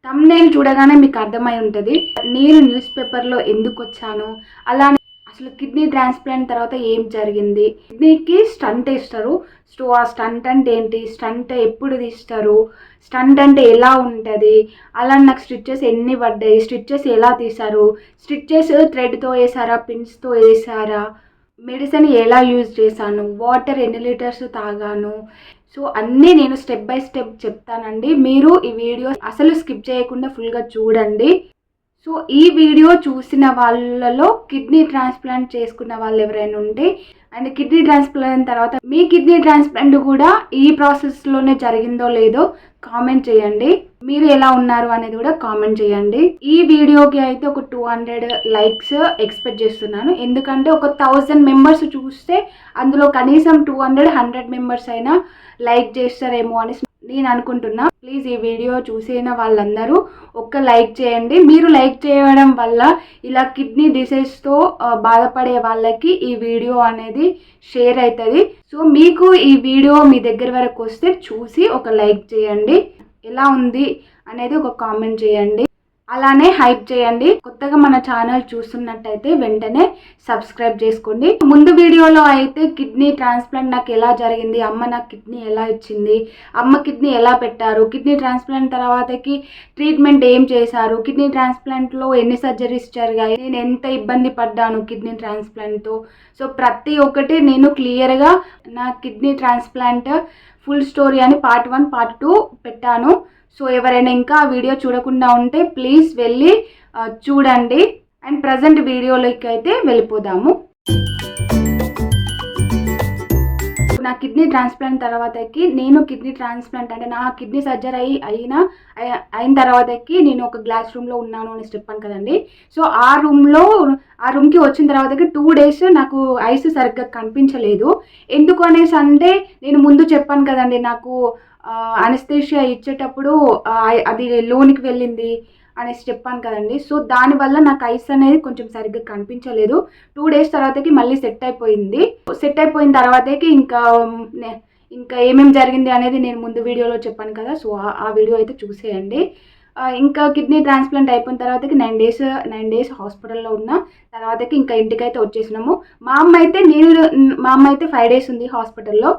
Thumbnail చూడగానే మీకు అర్థమై ఉంటుంది నేను న్యూస్ పేపర్లో ఎందుకు వచ్చాను. అలానే అసలు కిడ్నీ ట్రాన్స్ప్లాంట్ తర్వాత ఏం జరిగింది, కిడ్నీకి స్టంట్ వేస్తారు. సో ఆ స్టంట్ అంటే ఏంటి, స్టంట్ ఎప్పుడు తీస్తారు, స్టంట్ అంటే ఎలా ఉంటుంది, అలా నాకు స్టిచ్చెస్ ఎన్ని పడ్డాయి, స్టిచ్చెస్ ఎలా తీశారు, స్టిచ్చెస్ థ్రెడ్తో వేసారా పిన్స్తో వేసారా, మెడిసిన్ ఎలా యూజ్ చేశాను, వాటర్ ఎన్ని లీటర్స్ తాగాను. సో అన్నీ నేను స్టెప్ బై స్టెప్ చెప్తానండి. మీరు ఈ వీడియో అసలు స్కిప్ చేయకుండా ఫుల్గా చూడండి. సో ఈ వీడియో చూసిన వాళ్ళలో కిడ్నీ ట్రాన్స్ప్లాంట్ చేసుకున్న వాళ్ళు ఎవరైనా ఉంటే అండ్ కిడ్నీ ట్రాన్స్ప్లాంట్ తర్వాత మీ కిడ్నీ ట్రాన్స్ప్లాంట్ కూడా ఈ ప్రాసెస్లోనే జరిగిందో లేదో కామెంట్ చేయండి. మీరు ఎలా ఉన్నారు అనేది కూడా కామెంట్ చేయండి. ఈ వీడియోకి అయితే ఒక 200 లైక్స్ ఎక్స్పెక్ట్ చేస్తున్నాను. ఎందుకంటే ఒక 1000 మెంబర్స్ చూస్తే అందులో కనీసం 100 మెంబర్స్ అయినా లైక్ చేస్తారేమో అని నేను అనుకుంటున్నా. ప్లీజ్ ఈ వీడియో చూసిన వాళ్ళందరూ ఒక్క లైక్ చేయండి. మీరు లైక్ చేయడం వల్ల ఇలా కిడ్నీ డిసీజ్తో బాధపడే వాళ్ళకి ఈ వీడియో అనేది షేర్ అవుతుంది. సో మీకు ఈ వీడియో మీ దగ్గర వరకు వస్తే చూసి ఒక లైక్ చేయండి, ఎలా ఉంది అనేది ఒక కామెంట్ చేయండి, అలానే హైప్ చేయండి. కొత్తగా మన ఛానల్ చూస్తున్నట్టయితే వెంటనే సబ్స్క్రైబ్ చేసుకోండి. ముందు వీడియోలో అయితే కిడ్నీ ట్రాన్స్ప్లాంట్ నాకు ఎలా జరిగింది, అమ్మ నాకు కిడ్నీ ఎలా ఇచ్చింది, అమ్మ కిడ్నీ ఎలా పెట్టారు, కిడ్నీ ట్రాన్స్ప్లాంట్ తర్వాతకి ట్రీట్మెంట్ ఏం చేశారు, కిడ్నీ ట్రాన్స్ప్లాంట్లో ఎన్ని సర్జరీస్ జరిగాయి, నేను ఎంత ఇబ్బంది పడ్డాను కిడ్నీ ట్రాన్స్ప్లాంట్తో. సో ప్రతి ఒక్కటి నేను క్లియర్గా నా కిడ్నీ ట్రాన్స్ప్లాంట్ ఫుల్ స్టోరీ అని పార్ట్ 1 పార్ట్ 2 పెట్టాను. సో ఎవరైనా ఇంకా ఆ వీడియో చూడకుండా ఉంటే ప్లీజ్ వెళ్ళి చూడండి. అండ్ ప్రజెంట్ వీడియోలోకి అయితే వెళ్ళిపోదాము. నా కిడ్నీ ట్రాన్స్ప్లాంట్ తర్వాతకి నేను కిడ్నీ ట్రాన్స్ప్లాంట్ అంటే నా కిడ్నీ సర్జరీ అయిన తర్వాతకి నేను ఒక గ్లాస్ రూమ్లో ఉన్నాను అని చెప్పాను కదండి. సో ఆ రూమ్కి వచ్చిన తర్వాతకి 2 days నాకు ఐస్ సరిగ్గా కనిపించలేదు. ఎందుకు అనేసి అంటే నేను ముందు చెప్పాను కదండి, నాకు అనస్థీషియా ఇచ్చేటప్పుడు అది లోనికి వెళ్ళింది అనేసి చెప్పాను కదండి. సో దానివల్ల నాకు ఐస్ అనేది కొంచెం సరిగ్గా కనిపించలేదు. 2 days తర్వాతకి మళ్ళీ సెట్ అయిపోయింది. సెట్ అయిపోయిన తర్వాతకి ఇంకా ఏమేమి జరిగింది అనేది నేను ముందు వీడియోలో చెప్పాను కదా. సో ఆ వీడియో అయితే చూసేయండి. ఇంకా కిడ్నీ ట్రాన్స్ప్లాంట్ అయిపోయిన తర్వాతకి 9 days హాస్పిటల్లో ఉన్న తర్వాతకి ఇంకా ఇంటికైతే వచ్చేసినాము. మా అమ్మ అయితే 5 days ఉంది హాస్పిటల్లో.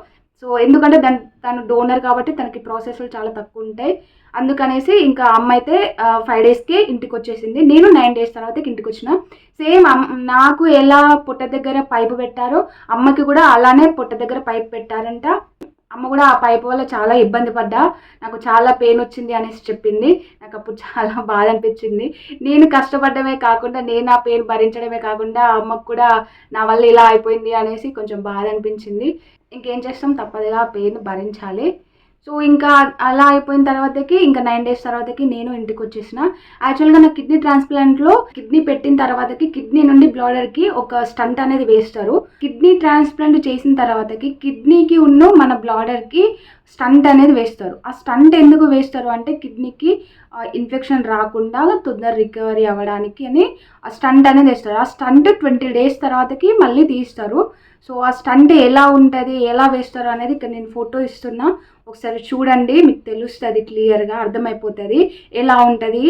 సో ఎందుకంటే తను డోనర్ కాబట్టి తనకి ప్రాసెస్లు చాలా తక్కువ ఉంటాయి. అందుకనేసి ఇంకా అమ్మ అయితే 5 daysకి ఇంటికి వచ్చేసింది. నేను 9 days తర్వాతకి ఇంటికి వచ్చిన. సేమ్ నాకు ఎలా పొట్ట దగ్గర పైపు పెట్టారో అమ్మకి కూడా అలానే పొట్ట దగ్గర పైపు పెట్టారంట. అమ్మ కూడా ఆ పైపు వల్ల చాలా ఇబ్బంది పడ్డా, నాకు చాలా పెయిన్ వచ్చింది అనేసి చెప్పింది. నాకు అప్పుడు చాలా బాధ అనిపించింది. నేను కష్టపడమే కాకుండా నేను ఆ పెయిన్ భరించడమే కాకుండా అమ్మకు కూడా నా వల్ల ఇలా అయిపోయింది అనేసి కొంచెం బాధ అనిపించింది. ఇంకేం చేస్తాం, తప్పదుగా ఆ పెయిన్ భరించాలి. సో ఇంకా అలా అయిపోయిన తర్వాతకి ఇంకా 9 days తర్వాతకి నేను ఇంటికి వచ్చేసిన. యాక్చువల్గా నా కిడ్నీ ట్రాన్స్ప్లాంట్లో కిడ్నీ పెట్టిన తర్వాతకి కిడ్నీ నుండి బ్లాడర్కి ఒక స్టంట్ అనేది వేస్తారు. కిడ్నీ ట్రాన్స్ప్లాంట్ చేసిన తర్వాతకి కిడ్నీకి మన బ్లాడర్కి స్టంట్ అనేది వేస్తారు. ఆ స్టంట్ ఎందుకు వేస్తారు అంటే కిడ్నీకి ఇన్ఫెక్షన్ రాకుండా తొందర రికవరీ అవ్వడానికి అని ఆ స్టంట్ అనేది వేస్తారు. ఆ స్టంట్ 20 days తర్వాతకి మళ్ళీ తీస్తారు. సో ఆ స్టంట్ ఎలా ఉంటుంది, ఎలా వేస్తారు అనేది ఇక్కడ నేను ఫోటో ఇస్తున్నా, ఒకసారి చూడండి, మీకు తెలుస్తుంది, క్లియర్గా అర్థమైపోతుంది ఎలా ఉంటుంది,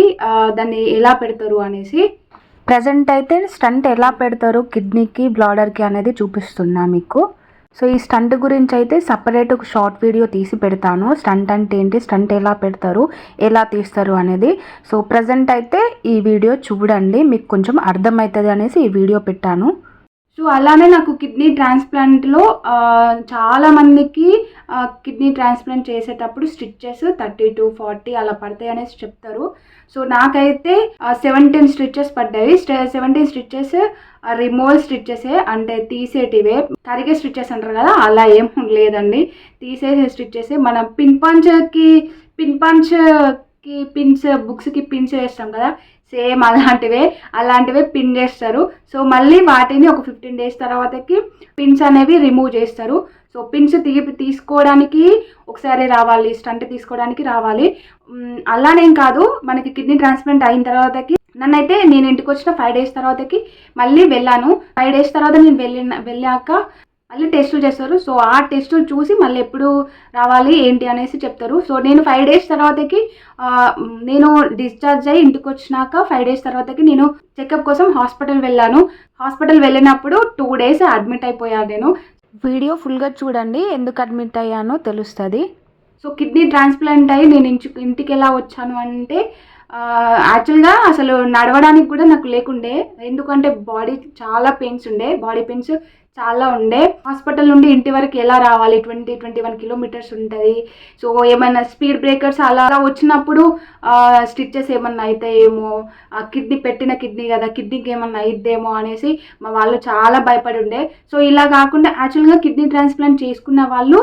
దాన్ని ఎలా పెడతారు అనేసి. ప్రజెంట్ అయితే స్టంట్ ఎలా పెడతారు కిడ్నీకి బ్లాడర్కి అనేది చూపిస్తున్నా మీకు. సో ఈ స్టంట్ గురించి అయితే సపరేట్ ఒక షార్ట్ వీడియో తీసి పెడతాను. స్టంట్ అంటే ఏంటి, స్టంట్ ఎలా పెడతారు, ఎలా తీస్తారు అనేది. సో ప్రజెంట్ అయితే ఈ వీడియో చూడండి, మీకు కొంచెం అర్థమవుతుంది అనేసి ఈ వీడియో పెట్టాను. సో అలానే నాకు కిడ్నీ ట్రాన్స్ప్లాంట్లో చాలామందికి కిడ్నీ ట్రాన్స్ప్లాంట్ చేసేటప్పుడు స్టిచ్చెస్ 30 to 40 అలా పడతాయి అనేసి చెప్తారు. సో నాకైతే 17 స్టిచ్చెస్ పడ్డాయి. 17 స్టిచ్చెస్ రిమూవల్ స్టిచ్చెసే, అంటే తీసేటివే. కరిగే స్టిచ్చెస్ అంటారు కదా, అలా ఏం లేదండి, తీసేసే స్టిచ్చెసే. మన పిన్ పంచ్కి పిన్స్, బుక్స్కి పిన్స్ వేస్తాం కదా, సేమ్ అలాంటివే పిన్ చేస్తారు. సో మళ్ళీ వాటిని ఒక 15 days తర్వాతకి పిన్స్ అనేవి రిమూవ్ చేస్తారు. సో పిన్స్ తీసుకోవడానికి ఒకసారి రావాలి, స్టంట్ తీసుకోవడానికి రావాలి. అలానేం కాదు, మనకి కిడ్నీ ట్రాన్స్ప్లాంట్ అయిన తర్వాతకి నేను ఇంటికి వచ్చిన 5 days తర్వాతకి మళ్ళీ వెళ్ళాను. 5 days తర్వాత నేను వెళ్ళాక మళ్ళీ టెస్టులు చేస్తారు. సో ఆ టెస్టులు చూసి మళ్ళీ ఎప్పుడు రావాలి ఏంటి అనేసి చెప్తారు. సో నేను 5 డేస్ తర్వాతకి నేను డిశ్చార్జ్ అయ్యి ఇంటికి వచ్చినాక 5 డేస్ తర్వాతకి నేను చెకప్ కోసం హాస్పిటల్ వెళ్ళాను. హాస్పిటల్ వెళ్ళినప్పుడు 2 డేస్ అడ్మిట్ అయిపోయాను నేను. వీడియో ఫుల్గా చూడండి, ఎందుకు అడ్మిట్ అయ్యానో తెలుస్తుంది. సో కిడ్నీ ట్రాన్స్ప్లాంట్ అయ్యి నేను ఇంటికి ఎలా వచ్చాను అంటే యాక్చువల్గా అసలు నడవడానికి కూడా నాకు లేకుండే, ఎందుకంటే చాలా పెయిన్స్ ఉండే, బాడీ పెయిన్స్ చాలా ఉండే. హాస్పిటల్ నుండి ఇంటి వరకు ఎలా రావాలి, 21 కిలోమీటర్స్ ఉంటుంది. సో ఏమైనా స్పీడ్ బ్రేకర్స్ అలా వచ్చినప్పుడు స్టిచ్చెస్ ఏమన్నా అవుతాయేమో, పెట్టిన కిడ్నీ కదా, కిడ్నీకి ఏమన్నా అయిద్దేమో అనేసి మా వాళ్ళు చాలా భయపడి ఉండే. సో ఇలా కాకుండా యాక్చువల్గా కిడ్నీ ట్రాన్స్ప్లాంట్ చేసుకున్న వాళ్ళు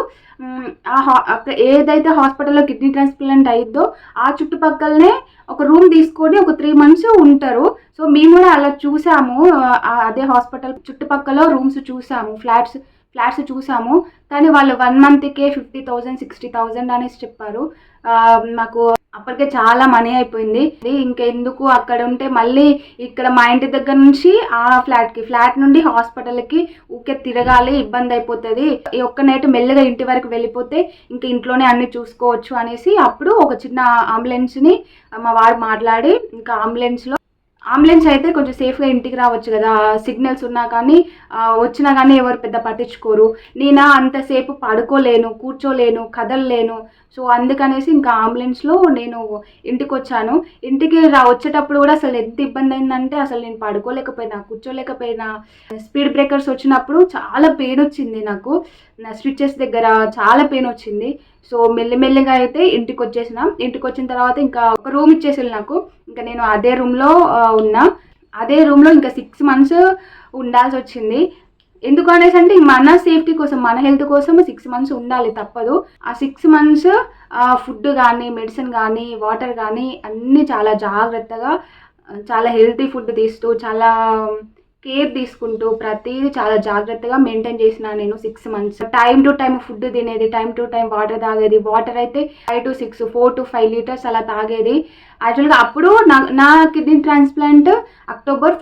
ఏదైతే హాస్పిటల్లో కిడ్నీ ట్రాన్స్ప్లాంట్ అయిద్దో ఆ చుట్టుపక్కలనే ఒక రూమ్ తీసుకొని ఒక 3 months ఉంటారు. సో మేము కూడా అలా చూసాము, అదే హాస్పిటల్ చుట్టుపక్కల రూమ్స్ చూసాము, ఫ్లాట్స్ చూసాము. కానీ వాళ్ళు 1 monthకే 50,000 60,000 అనేసి చెప్పారు. మాకు అప్పటికే చాలా మనీ అయిపోయింది. ఇంకెందుకు అక్కడ ఉంటే మళ్ళీ ఇక్కడ మా ఇంటి దగ్గర నుంచి ఆ ఫ్లాట్ నుండి హాస్పిటల్కి ఊకే తిరగాలి, ఇబ్బంది అయిపోతుంది. ఈ ఒక్క నైట్ మెల్లగా ఇంటి వరకు వెళ్ళిపోతే ఇంకా ఇంట్లోనే అన్ని చూసుకోవచ్చు అనేసి అప్పుడు ఒక చిన్న అంబులెన్స్ని మా వారు మాట్లాడి, ఇంకా అంబులెన్స్ అయితే కొంచెం సేఫ్గా ఇంటికి రావచ్చు కదా, సిగ్నల్స్ ఉన్నా కానీ వచ్చినా కానీ ఎవరు పెద్ద పట్టించుకోరు. నేను అంతసేపు పడుకోలేను, కూర్చోలేను, కదలలేను. సో అందుకనేసి ఇంకా అంబులెన్స్లో నేను ఇంటికి వచ్చాను. ఇంటికి వచ్చేటప్పుడు కూడా అసలు ఎంత ఇబ్బంది అయిందంటే అసలు నేను పడుకోలేకపోయినా, కూర్చోలేకపోయినా. స్పీడ్ బ్రేకర్స్ వచ్చినప్పుడు చాలా పెయిన్ వచ్చింది నాకు, నా స్టిచెస్ దగ్గర చాలా పెయిన్ వచ్చింది. సో మెల్లిమెల్లిగా అయితే ఇంటికి వచ్చిన తర్వాత ఇంకా ఒక రూమ్ ఇచ్చేసి నాకు, ఇంకా నేను అదే రూమ్లో ఉన్నా. అదే రూమ్లో ఇంకా 6 months ఉండాల్సి వచ్చింది. ఎందుకు అనేసి అంటే మన సేఫ్టీ కోసం, మన హెల్త్ కోసం 6 months ఉండాలి, తప్పదు. ఆ 6 months ఫుడ్ కానీ, మెడిసిన్ కానీ, వాటర్ కానీ అన్నీ చాలా జాగ్రత్తగా, చాలా హెల్తీ ఫుడ్ తీస్తూ, చాలా కేర్ తీసుకుంటూ ప్రతిదీ చాలా జాగ్రత్తగా మెయింటైన్ చేసిన నేను 6 months. Time to time food తినేది, టైం టు టైం వాటర్ తాగేది. వాటర్ అయితే 5 to 6, 4 to 5 liters అలా తాగేది. యాక్చువల్గా అప్పుడు నా kidney transplant October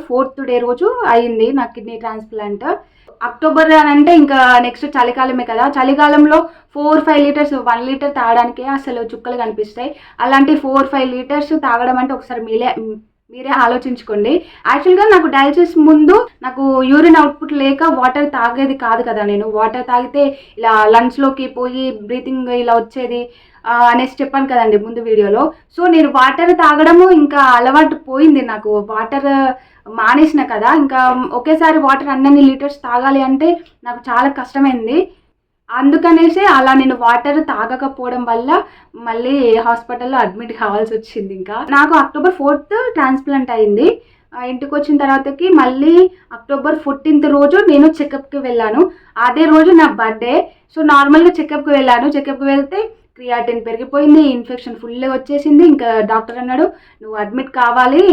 4th day రోజు అయింది నా కిడ్నీ ట్రాన్స్ప్లాంట్. అక్టోబర్ అని అంటే ఇంకా నెక్స్ట్ చలికాలమే కదా, చలికాలంలో 4-5 liters 1 liter తాగడానికే అసలు చుక్కలు కనిపిస్తాయి. అలాంటి 4-5 liters తాగడం అంటే ఒకసారి మీరే ఆలోచించుకోండి. యాక్చువల్గా నాకు డయాలసిస్ ముందు నాకు యూరిన్ అవుట్పుట్ లేక వాటర్ తాగేది కాదు కదా. నేను వాటర్ తాగితే ఇలా లంగ్స్లోకి పోయి బ్రీతింగ్ ఇలా వచ్చేది అనేసి చెప్పాను కదండి ముందు వీడియోలో. సో నేను వాటర్ తాగడము ఇంకా అలవాటు పోయింది నాకు. వాటర్ మానేసిన కదా, ఇంకా ఒకేసారి వాటర్ అన్ని లీటర్స్ తాగాలి అంటే నాకు చాలా కష్టమైంది. అందుకనేసి అలా నేను వాటర్ తాగకపోవడం వల్ల మళ్ళీ హాస్పిటల్లో అడ్మిట్ కావాల్సి వచ్చింది. ఇంకా నాకు October 4th ట్రాన్స్ప్లాంట్ అయింది. ఇంటికి వచ్చిన తర్వాతకి మళ్ళీ October 14th రోజు నేను చెకప్కి వెళ్ళాను. అదే రోజు నా బర్త్డే. సో నార్మల్గా చెకప్కి వెళ్తే క్రియాటిన్ పెరిగిపోయింది, ఇన్ఫెక్షన్ ఫుల్గా వచ్చేసింది. ఇంకా డాక్టర్ అన్నాడు నువ్వు అడ్మిట్ కావాలి,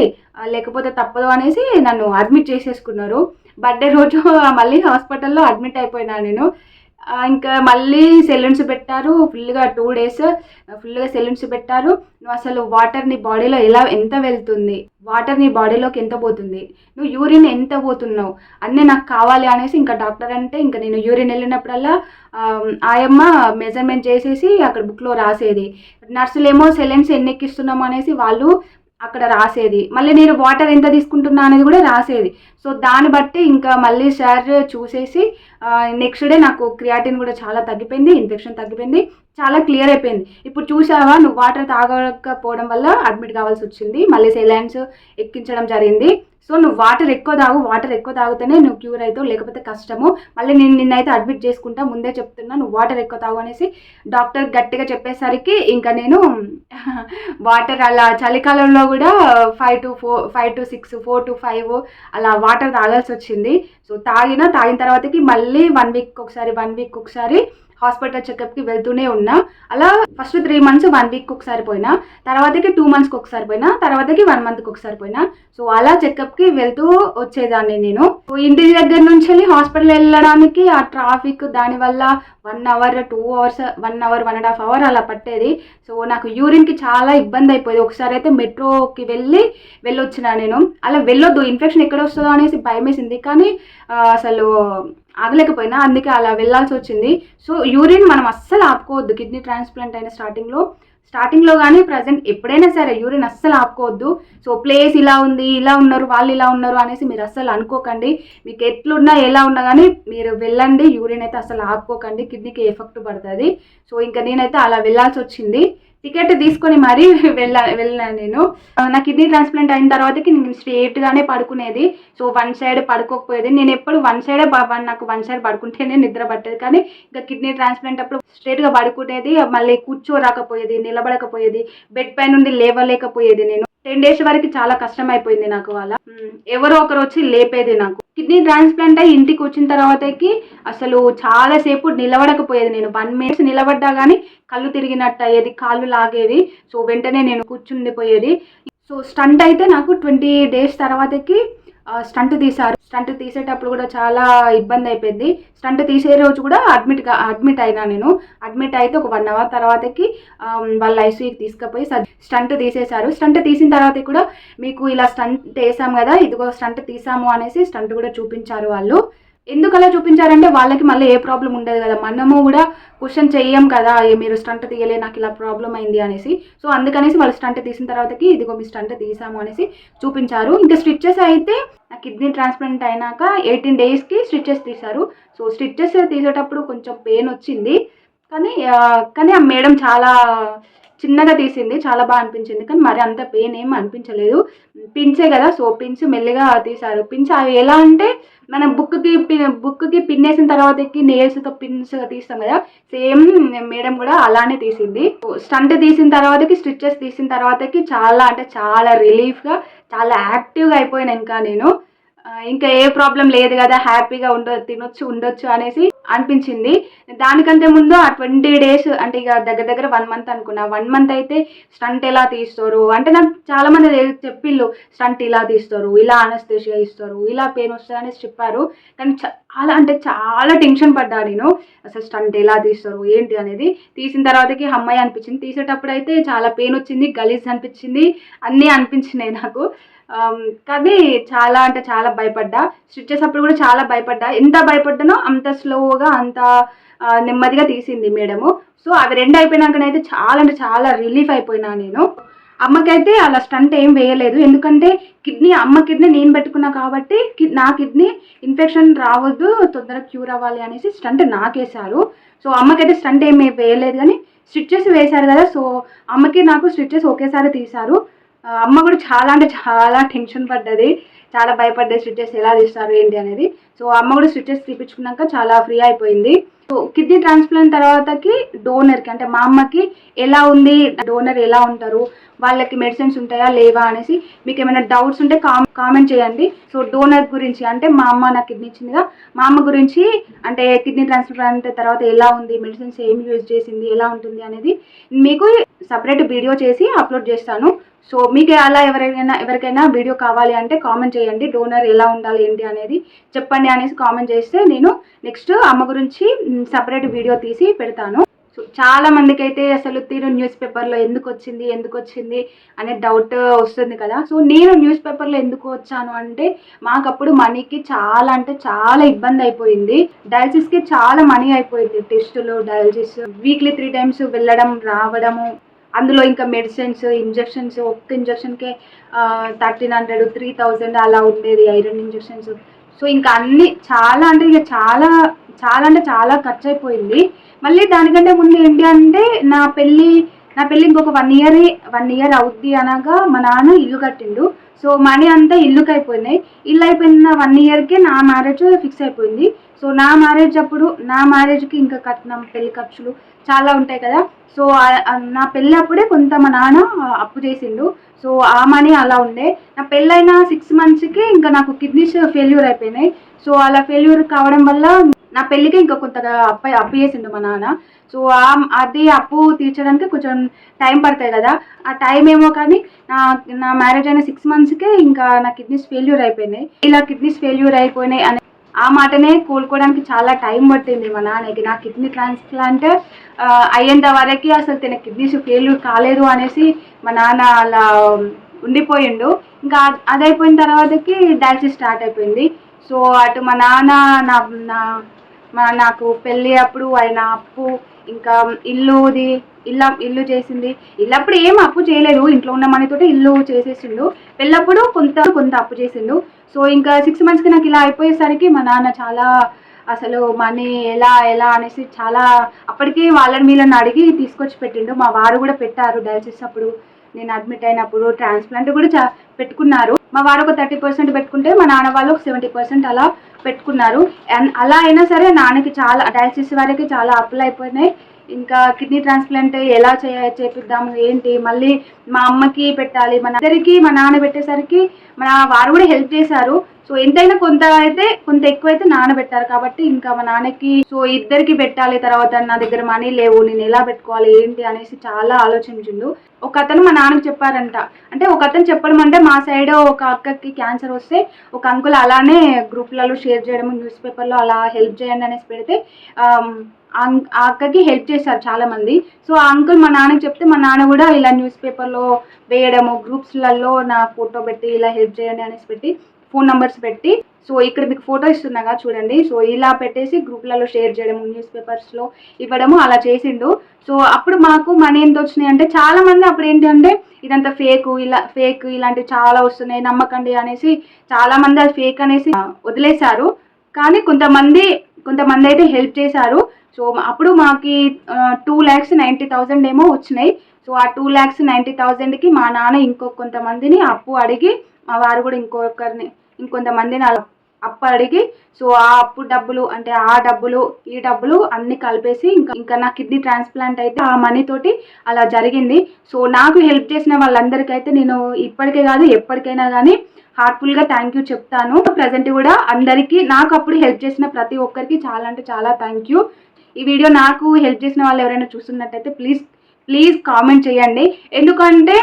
లేకపోతే తప్పదు అనేసి నన్ను అడ్మిట్ చేసేసుకున్నారు. బర్త్డే రోజు మళ్ళీ హాస్పిటల్లో అడ్మిట్ అయిపోయినా నేను. ఇంకా మళ్ళీ సెలూన్స్ పెట్టారు, ఫుల్గా 2 days ఫుల్గా సెలూన్స్ పెట్టారు. నువ్వు అసలు వాటర్ నీ బాడీలో ఎంత వెళ్తుంది, వాటర్ నీ బాడీలోకి ఎంత పోతుంది, నువ్వు యూరిన్ ఎంత పోతున్నావు అన్నీ నాకు కావాలి అనేసి ఇంకా డాక్టర్ అంటే ఇంకా నేను యూరిన్ వెళ్ళినప్పుడల్లా ఆయమ్మ మెజర్మెంట్ చేసేసి అక్కడ బుక్లో రాసేది. నర్సులేమో సెలెన్స్ ఎన్ని ఎక్కిస్తున్నాము అనేసి వాళ్ళు అక్కడ రాసేది. మళ్ళీ నేను వాటర్ ఎంత తీసుకుంటున్నా అనేది కూడా రాసేది. సో దాన్ని బట్టి ఇంకా మళ్ళీ సార్ చూసేసి నెక్స్ట్ డే నాకు క్రియాటిన్ కూడా చాలా తగ్గిపోయింది, ఇన్ఫెక్షన్ తగ్గిపోయింది, చాలా క్లియర్ అయిపోయింది. ఇప్పుడు చూసావా నువ్వు వాటర్ తాగకపోవడం వల్ల అడ్మిట్ కావాల్సి వచ్చింది, మళ్ళీ సెలైన్స్ ఎక్కించడం జరిగింది. సో నువ్వు వాటర్ ఎక్కువ తాగితేనే నువ్వు క్యూర్ అవుతావు, లేకపోతే కష్టము. మళ్ళీ నిన్నైతే అడ్మిట్ చేసుకుంటా, ముందే చెప్తున్నా నువ్వు వాటర్ ఎక్కువ తాగు అనేసి డాక్టర్ గట్టిగా చెప్పేసరికి ఇంకా నేను వాటర్ అలా చలికాలంలో కూడా 5 to 6, 4 to 5 అలా వాటర్ తాగాల్సి వచ్చింది. సో తాగిన తర్వాతకి మళ్ళీ 1 week ఒకసారి హాస్పిటల్ చెకప్కి వెళ్తూనే ఉన్నా. అలా ఫస్ట్ 3 months 1 week ఒకసారి పోయినా, తర్వాతకి 2 monthsకి ఒకసారి పోయినా, తర్వాతకి 1 monthకి ఒకసారి పోయినా. సో అలా చెకప్కి వెళ్తూ వచ్చేదాన్ని నేను. ఇంటి దగ్గర నుంచి వెళ్ళి హాస్పిటల్ వెళ్ళడానికి ఆ ట్రాఫిక్ దానివల్ల 1 hour 2 hours 1 hour 1.5 hour అలా పట్టేది. సో నాకు యూరిన్కి చాలా ఇబ్బంది అయిపోయేది. ఒకసారి అయితే మెట్రోకి వెళ్ళొచ్చిన నేను. అలా వెళ్ళొద్దు, ఇన్ఫెక్షన్ ఎక్కడ వస్తుందో అనేసి భయం వేసింది. కానీ అసలు ఆగలేకపోయినా, అందుకే అలా వెళ్ళాల్సి వచ్చింది. సో యూరిన్ మనం అస్సలు ఆపుకోవద్దు. కిడ్నీ ట్రాన్స్ప్లాంట్ అయిన స్టార్టింగ్లో కానీ ప్రజెంట్ ఎప్పుడైనా సరే యూరిన్ అస్సలు ఆపుకోవద్దు. సో ప్లేస్ ఇలా ఉంది, ఇలా ఉన్నారు, వాళ్ళు ఇలా ఉన్నారు అనేసి మీరు అస్సలు అనుకోకండి. మీకు ఎట్లున్నా ఎలా ఉన్నా కానీ మీరు వెళ్ళండి. యూరిన్ అయితే అస్సలు ఆపుకోకండి, కిడ్నీకి ఎఫెక్ట్ పడుతుంది. సో ఇంకా నేనైతే అలా వెళ్ళాల్సి వచ్చింది. టికెట్ తీసుకొని మరీ వెళ్ళాను నేను. నా కిడ్నీ ట్రాన్స్ప్లాంట్ అయిన తర్వాతకి నేను స్ట్రేట్గానే పడుకునేది. సో వన్ సైడ్ పడుకోకపోయేది. నేను ఎప్పుడు వన్ సైడే నాకు వన్ సైడ్ పడుకుంటేనే నిద్ర పట్టేది. కానీ ఇంకా కిడ్నీ ట్రాన్స్ప్లాంట్ అప్పుడు స్ట్రేట్గా పడుకునేది. మళ్ళీ కూర్చోరాకపోయేది, నిలబడకపోయేది, బెడ్ పై నుండి లేవలేకపోయేది. నేను 10 days వరకు చాలా కష్టం అయిపోయింది నాకు. అలా ఎవరో ఒకరు వచ్చి లేపేది నాకు. కిడ్నీ ట్రాన్స్ప్లాంట్ అయ్యి ఇంటికి వచ్చిన తర్వాతకి అసలు చాలాసేపు నిలబడకపోయేది. నేను 1 minute నిలబడ్డా కానీ కళ్ళు తిరిగినట్టు అయ్యేది, కాళ్ళు లాగేవి. సో వెంటనే నేను కూర్చుండిపోయేది. సో స్టంట్ అయితే నాకు 20 days తర్వాతకి స్టంట్ తీశారు. స్టంట్ తీసేటప్పుడు కూడా చాలా ఇబ్బంది అయిపోయింది. స్టంట్ తీసే రోజు కూడా అడ్మిట్ అయినా నేను. అడ్మిట్ అయితే ఒక 1 hour తర్వాతకి వాళ్ళ ఐసీయూకి తీసుకుపోయి స్టంట్ తీసేశారు. స్టంట్ తీసిన తర్వాత కూడా మీకు ఇలా స్టంట్ వేసాము కదా, ఇదిగో స్టంట్ తీసాము అనేసి స్టంట్ కూడా చూపించారు వాళ్ళు. ఎందుకు అలా చూపించారంటే వాళ్ళకి మళ్ళీ ఏ ప్రాబ్లం ఉండదు కదా, మనము కూడా క్వశ్చన్ చెయ్యం కదా, మీరు స్టంట్ తీయలే, నాకు ఇలా ప్రాబ్లం అయింది అనేసి. సో అందుకనేసి వాళ్ళు స్టంట్ తీసిన తర్వాతకి ఇదిగో మీ స్టంట్ తీసాము అనేసి చూపించారు. ఇంకా స్టిచ్చెస్ అయితే నా కిడ్నీ ట్రాన్స్ప్లాంట్ అయినాక 18 daysకి స్టిచ్చెస్ తీశారు. సో స్టిచ్చెస్ తీసేటప్పుడు కొంచెం పెయిన్ వచ్చింది. కానీ ఆ మేడం చాలా చిన్నగా తీసింది, చాలా బాగా అనిపించింది. కానీ మరి అంత పెయిన్ ఏం అనిపించలేదు. పిన్సే కదా, సో పిన్స్ మెల్లిగా తీశారు. పిన్స్ అవి ఎలా అంటే మనం బుక్కి పిన్ వేసిన తర్వాతకి నేల్స్తో పిన్స్ తీస్తాం కదా, సేమ్ మేడం కూడా అలానే తీసింది. స్టంట్ తీసిన తర్వాతకి స్టిచ్చెస్ తీసిన తర్వాతకి చాలా అంటే చాలా రిలీఫ్గా, చాలా యాక్టివ్గా అయిపోయినా. ఇంకా నేను ఇంకా ఏ ప్రాబ్లం లేదు కదా, హ్యాపీగా తినొచ్చు ఉండొచ్చు అనేసి అనిపించింది. దానికంటే ముందు ఆ 20 days అంటే ఇక దగ్గర 1 month అనుకున్నా. 1 month అయితే స్టంట్ ఎలా తీస్తారు అంటే నాకు చాలా మంది చెప్పిళ్ళు, స్టంట్ ఇలా తీస్తారు, ఇలా అనస్థేషియా ఇస్తారు, ఇలా పెయిన్ వస్తుంది అనేసి చెప్పారు. కానీ చాలా అంటే చాలా టెన్షన్ పడ్డా నేను. అసలు స్టంట్ ఎలా తీస్తారు ఏంటి అనేది. తీసిన తర్వాతకి అమ్మాయి అనిపించింది. తీసేటప్పుడు అయితే చాలా పెయిన్ వచ్చింది, గలీజ్ అనిపించింది, అన్నీ అనిపించినాయి నాకు. కానీ చాలా అంటే చాలా భయపడ్డా. స్టిచ్చెస్ అప్పుడు కూడా చాలా భయపడ్డా. ఎంత భయపడ్డానో అంత స్లోగా, అంత నెమ్మదిగా తీసింది మేడము. సో అవి 2 అయిపోయినాకనైతే చాలా అంటే చాలా రిలీఫ్ అయిపోయినా నేను. అమ్మకైతే అలా స్టంట్ ఏం వేయలేదు, ఎందుకంటే అమ్మ కిడ్నీ నేను పెట్టుకున్నా కాబట్టి నా కిడ్నీ ఇన్ఫెక్షన్ రావద్దు, తొందరగా క్యూర్ అవ్వాలి అనేసి స్టంట్ నాకేశారు. సో అమ్మకైతే స్టంట్ ఏమి వేయలేదు, కానీ స్టిచ్చెస్ వేశారు కదా. సో అమ్మకి నాకు స్టిచ్చెస్ ఒకేసారి తీశారు. అమ్మ కూడా చాలా అంటే చాలా టెన్షన్ పడ్డది, చాలా భయపడ్డది స్టిచ్చెస్ ఎలా తీస్తారు ఏంటి అనేది. సో అమ్మ కూడా స్టిచ్చెస్ తీపించుకున్నాక చాలా ఫ్రీ అయిపోయింది. సో కిడ్నీ ట్రాన్స్ప్లాంట్ తర్వాతకి డోనర్కి అంటే మా అమ్మకి ఎలా ఉంది, డోనర్ ఎలా ఉంటారు, వాళ్ళకి మెడిసిన్స్ ఉంటాయా లేవా అనేసి మీకు ఏమైనా డౌట్స్ ఉంటే కామెంట్ చేయండి. సో డోనర్ గురించి అంటే మా అమ్మ నాకు కిడ్నీ ఇచ్చిందిగా, మా అమ్మ గురించి అంటే కిడ్నీ ట్రాన్స్ప్లాంట్ తర్వాత ఎలా ఉంది, మెడిసిన్స్ ఏమి యూజ్ చేసింది, ఎలా ఉంటుంది అనేది మీకు సపరేట్ వీడియో చేసి అప్లోడ్ చేస్తాను. సో మీకు అలా ఎవరికైనా వీడియో కావాలి అంటే కామెంట్ చేయండి, డోనర్ ఎలా ఉండాలి ఏంటి అనేది చెప్పండి అనేసి కామెంట్ చేస్తే నేను నెక్స్ట్ అమ్మ గురించి సపరేట్ వీడియో తీసి పెడతాను. సో చాలా మందికి అయితే అసలు న్యూస్ పేపర్లో ఎందుకు వచ్చింది అనే డౌట్ వస్తుంది కదా. సో నేను న్యూస్ పేపర్లో ఎందుకు వచ్చాను అంటే మాకప్పుడు మనీకి చాలా అంటే చాలా ఇబ్బంది అయిపోయింది. డయాలసిస్కి చాలా మనీ అయిపోయింది. టెస్టులు, డయాలసిస్ వీక్లీ 3 times వెళ్ళడం రావడము, అందులో ఇంకా మెడిసిన్స్, ఇంజెక్షన్స్, ఒక్క ఇంజెక్షన్కే 1300, 3000 అలా ఉండేది, ఐరన్ ఇంజెక్షన్స్. సో ఇంకా అన్ని చాలా అంటే ఇక చాలా ఖర్చు అయిపోయింది. మళ్ళీ దానికంటే ముందు ఏంటి అంటే నా పెళ్ళి ఇంకొక 1 year అవుద్ది అనగా మా నాన్న ఇల్లు కట్టిండు. సో మనీ అంతా ఇల్లుకి అయిపోయినాయి. ఇల్లు అయిపోయిన 1 yearకే నా మ్యారేజ్ ఫిక్స్ అయిపోయింది. సో నా మ్యారేజ్కి ఇంకా కట్నం, పెళ్లి ఖర్చులు చాలా ఉంటాయి కదా. సో నా పెళ్ళి అప్పుడే కొంత మా నాన్న అప్పు చేసిండు. సో ఆ మనీ అలా ఉండే. నా పెళ్ళైన 6 monthsకి ఇంకా నాకు కిడ్నీస్ ఫెయిల్యూర్ అయిపోయినాయి. సో అలా ఫెయిల్యూర్ కావడం వల్ల నా పెళ్ళికి ఇంకా కొంతగా అప్పు చేసిండు మా నాన్న. సో అది అప్పు తీర్చడానికి కొంచెం టైం పడతాయి కదా. ఆ టైం ఏమో కానీ నా మ్యారేజ్ అయిన 6 monthsకే ఇంకా నా కిడ్నీస్ ఫెయిల్యూర్ అయిపోయినాయి. ఇలా కిడ్నీస్ ఫెయిల్యూర్ అయిపోయినాయి అనే ఆ మాటనే కోలుకోవడానికి చాలా టైం పట్టింది మా నాన్నకి. నా కిడ్నీ ట్రాన్స్ప్లాంట్ అయ్యేంత వరకు అసలు తన కిడ్నీస్ ఫెయిల్యూర్ కాలేదు అనేసి మా నాన్న అలా ఉండిపోయిండు. ఇంకా అది అయిపోయిన తర్వాతకి డయాలసిస్ స్టార్ట్ అయిపోయింది. సో అటు మా నాన్న నా నా నాకు పెళ్ళి అప్పుడు ఆయన అప్పు, ఇంకా ఇల్లు చేసింది. ఇల్లప్పుడు ఏం అప్పు చేయలేదు, ఇంట్లో ఉన్న మనీతోటి ఇల్లు చేసేసిండు. పెళ్ళప్పుడు కొంత అప్పు చేసిండు. సో ఇంకా 6 monthsకి నాకు ఇలా అయిపోయేసరికి మా నాన్న చాలా అసలు మనీ ఎలా ఎలా అనేసి చాలా అప్పటికి వీళ్ళని అడిగి తీసుకొచ్చి పెట్టిండు. మా వారు కూడా పెట్టారు డయాలసిస్ అప్పుడు, నేను అడ్మిట్ అయినప్పుడు ట్రాన్స్ప్లాంట్ కూడా పెట్టుకున్నారు. మా వారు ఒక 30% పెట్టుకుంటే మా నాన్న వాళ్ళు ఒక 70% అలా పెట్టుకున్నారు. అండ్ అలా అయినా సరే నాన్నకి చాలా డయాలసిస్ వరకు చాలా అప్పులు అయిపోయినాయి. ఇంకా కిడ్నీ ట్రాన్స్ప్లాంట్ ఎలా చేపిద్దాము ఏంటి, మళ్ళీ మా అమ్మకి పెట్టాలి, మా నాన్న పెట్టేసరికి మా వారు కూడా హెల్ప్ చేశారు. సో ఎంతైనా కొంత ఎక్కువైతే నాన్న పెట్టారు కాబట్టి ఇంకా మా నాన్నకి సో ఇద్దరికి పెట్టాలి. తర్వాత నా దగ్గర మనీ లేవు, నేను ఎలా పెట్టుకోవాలి ఏంటి అనేసి చాలా ఆలోచించిండు. ఒక అతను మా నాన్నకి చెప్పారంట, అంటే ఒక అతను చెప్పడం అంటే మా సైడ్ ఒక అక్కకి క్యాన్సర్ వస్తే ఒక అంకుల్ అలానే గ్రూప్లలో షేర్ చేయడం, న్యూస్ పేపర్లో అలా హెల్ప్ చేయండి అనేసి పెడితే ఆ అక్కకి హెల్ప్ చేశారు చాలా మంది. సో ఆ అంకుల్ మా నాన్నకి చెప్తే మా నాన్న కూడా ఇలా న్యూస్ పేపర్లో వేయడము, గ్రూప్స్లలో నా ఫోటో పెట్టి ఇలా హెల్ప్ చేయండి అనేసి పెట్టి ఫోన్ నెంబర్స్ పెట్టి, సో ఇక్కడ మీకు ఫోటో ఇస్తున్నాగా చూడండి, సో ఇలా పెట్టేసి గ్రూప్లలో షేర్ చేయడము, న్యూస్ పేపర్స్లో ఇవ్వడము అలా చేసిండు. సో అప్పుడు మాకు మనీ ఎంత వచ్చినాయి అంటే చాలా మంది అప్పుడు ఏంటంటే ఇదంతా ఫేక్ ఇలాంటివి చాలా వస్తున్నాయి నమ్మకండి అనేసి చాలా మంది అది ఫేక్ అనేసి వదిలేశారు. కానీ కొంతమంది అయితే హెల్ప్ చేశారు. సో అప్పుడు మాకు 2,90,000 ఏమో వచ్చినాయి. సో ఆ 2,90,000కి మా నాన్న కొంతమందిని అప్పు అడిగి, మా వారు కూడా ఇంకొంతమందిని అప్పు అడిగి, సో ఆ అప్పు డబ్బులు అంటే ఈ డబ్బులు అన్ని కలిపేసి ఇంకా నా కిడ్నీ ట్రాన్స్ప్లాంట్ అయితే ఆ మనీ తోటి అలా జరిగింది. సో నాకు హెల్ప్ చేసిన వాళ్ళందరికైతే నేను ఇప్పటికే కాదు ఎప్పటికైనా కానీ హార్ట్ఫుల్గా థ్యాంక్ యూ చెప్తాను. ప్రజెంట్ కూడా అందరికీ నాకు అప్పుడు హెల్ప్ చేసిన ప్రతి ఒక్కరికి చాలా అంటే చాలా థ్యాంక్ యూ. ఈ వీడియో నాకు హెల్ప్ చేసిన వాళ్ళు ఎవరైనా చూస్తున్నట్టయితే ప్లీజ్ కామెంట్ చేయండి. ఎందుకంటే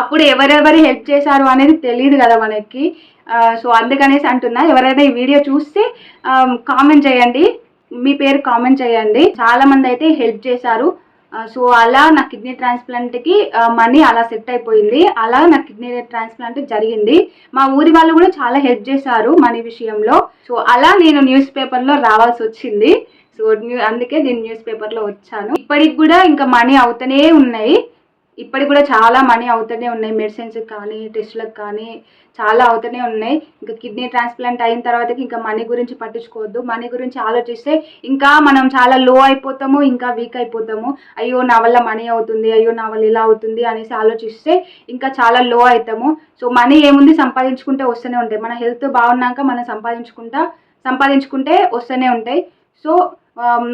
అప్పుడు ఎవరెవరు హెల్ప్ చేశారు అనేది తెలియదు కదా మనకి. సో అందుకనేసి అంటున్నా, ఎవరైనా ఈ వీడియో చూస్తే కామెంట్ చేయండి, మీ పేరు కామెంట్ చేయండి. చాలా మంది అయితే హెల్ప్ చేశారు. సో అలా నా కిడ్నీ ట్రాన్స్ప్లాంట్కి మనీ అలా సెట్ అయిపోయింది. అలా నా కిడ్నీ ట్రాన్స్ప్లాంట్ జరిగింది. మా ఊరి వాళ్ళు కూడా చాలా హెల్ప్ చేశారు మనీ విషయంలో. సో అలా నేను న్యూస్ పేపర్లో రావాల్సి వచ్చింది. సో అందుకే నేను న్యూస్ పేపర్లో వచ్చాను. ఇప్పటికి కూడా ఇంకా మనీ అవుతూనే ఉన్నాయి. ఇప్పటికి కూడా చాలా మనీ అవుతూనే ఉన్నాయి. మెడిసిన్స్ కానీ టెస్టులకు కానీ చాలా అవుతూనే ఉన్నాయి. ఇంకా కిడ్నీ ట్రాన్స్ప్లాంట్ అయిన తర్వాతకి ఇంకా మనీ గురించి పట్టించుకోవద్దు. మనీ గురించి ఆలోచిస్తే ఇంకా మనం చాలా లో అయిపోతాము, ఇంకా వీక్ అయిపోతాము. అయ్యో నా వల్ల మనీ అవుతుంది, అయ్యో నా వల్ల ఇలా అవుతుంది అనేసి ఆలోచిస్తే ఇంకా చాలా లో అవుతాము. సో మనీ ఏముంది, సంపాదించుకుంటే వస్తూనే ఉంటాయి. మన హెల్త్ బాగున్నాక మనం సంపాదించుకుంటే వస్తూనే ఉంటాయి. సో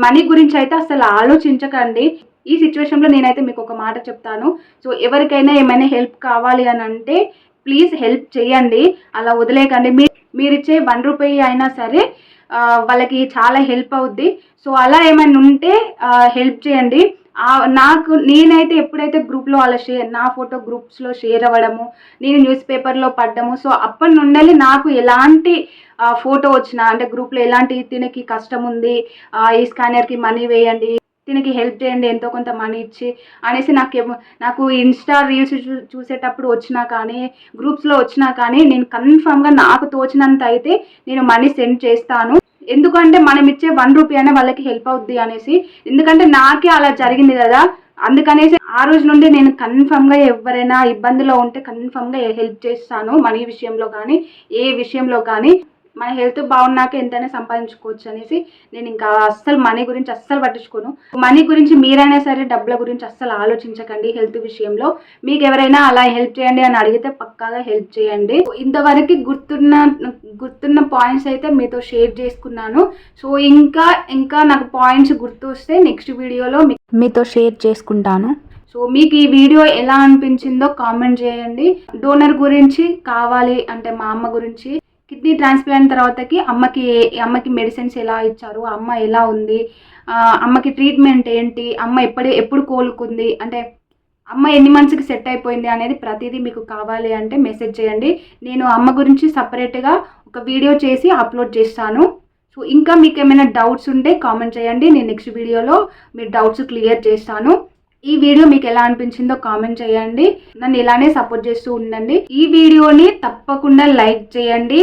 మనీ గురించి అయితే అసలు ఆలోచించకండి. ఈ సిచ్యువేషన్లో నేనైతే మీకు ఒక మాట చెప్తాను. సో ఎవరికైనా ఏమైనా హెల్ప్ కావాలి అని అంటే ప్లీజ్ హెల్ప్ చేయండి, అలా వదిలేకండి. మీరిచ్చే 1 రూపాయి అయినా సరే వాళ్ళకి చాలా హెల్ప్ అవుద్ది. సో అలా ఏమైనా ఉంటే హెల్ప్ చేయండి. నేనైతే ఎప్పుడైతే గ్రూప్లో నా ఫోటో గ్రూప్స్లో షేర్ అవ్వడము, నేను న్యూస్ పేపర్లో పడ్డము, సో అప్పటి నుండి నాకు ఎలాంటి ఫోటో వచ్చినా అంటే గ్రూప్లో ఎలాంటి తినకి కష్టం ఉంది, ఈ స్కానర్కి మనీ వేయండి, దీనికి హెల్ప్ చేయండి ఎంతో కొంత మనీ ఇచ్చి అనేసి నాకు ఇన్స్టా రీల్స్ చూసేటప్పుడు వచ్చినా కానీ గ్రూప్స్లో వచ్చినా కానీ నేను కన్ఫామ్గా నాకు తోచినంత అయితే నేను మనీ సెండ్ చేస్తాను. ఎందుకంటే మనం ఇచ్చే 1 రూపీ అయినా వాళ్ళకి హెల్ప్ అవుద్ది అనేసి. ఎందుకంటే నాకే అలా జరిగింది కదా, అందుకనేసి ఆ రోజు నుండి నేను కన్ఫామ్గా ఎవరైనా ఇబ్బందిలో ఉంటే కన్ఫామ్గా హెల్ప్ చేస్తాను. మనీ విషయంలో కానీ ఏ విషయంలో కానీ. మన హెల్త్ బాగున్నాక ఎంతైనా సంపాదించుకోవచ్చు అనేసి నేను ఇంకా అస్సలు మనీ గురించి అస్సలు పట్టించుకోను. మనీ గురించి మీరైనా సరే డబ్బుల గురించి అస్సలు ఆలోచించకండి. హెల్త్ విషయంలో మీకు ఎవరైనా అలా హెల్ప్ చేయండి అని అడిగితే పక్కాగా హెల్ప్ చేయండి. ఇంతవరకు గుర్తున్న పాయింట్స్ అయితే మీతో షేర్ చేసుకున్నాను. సో ఇంకా నాకు పాయింట్స్ గుర్తు వస్తే నెక్స్ట్ వీడియోలో మీతో షేర్ చేసుకుంటాను. సో మీకు ఈ వీడియో ఎలా అనిపించిందో కామెంట్ చేయండి. డోనర్ గురించి కావాలి అంటే మా అమ్మ గురించి, కిడ్నీ ట్రాన్స్ప్లాంట్ తర్వాతకి అమ్మకి మెడిసిన్స్ ఎలా ఇచ్చారు, అమ్మ ఎలా ఉంది, అమ్మకి ట్రీట్మెంట్ ఏంటి, అమ్మ ఎప్పుడు కోలుకుంది, అంటే అమ్మ ఎన్ని మంత్స్కి సెట్ అయిపోయింది అనేది ప్రతిదీ మీకు కావాలి అంటే మెసేజ్ చేయండి. నేను అమ్మ గురించి సపరేట్గా ఒక వీడియో చేసి అప్లోడ్ చేస్తాను. సో ఇంకా మీకు ఏమైనా డౌట్స్ ఉంటే కామెంట్ చేయండి, నేను నెక్స్ట్ వీడియోలో మీ డౌట్స్ క్లియర్ చేస్తాను. ఈ వీడియో మీకు ఎలా అనిపించిందో కామెంట్ చేయండి. నన్ను ఇలానే సపోర్ట్ చేస్తూ ఉండండి. ఈ వీడియోని తప్పకుండా లైక్ చేయండి,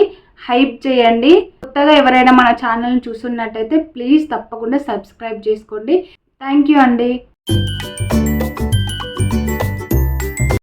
హైప్ చేయండి. కొత్తగా ఎవరైనా మన ఛానల్ని చూస్తున్నట్టయితే ప్లీజ్ తప్పకుండా సబ్స్క్రైబ్ చేసుకోండి. థ్యాంక్ యూ అండి.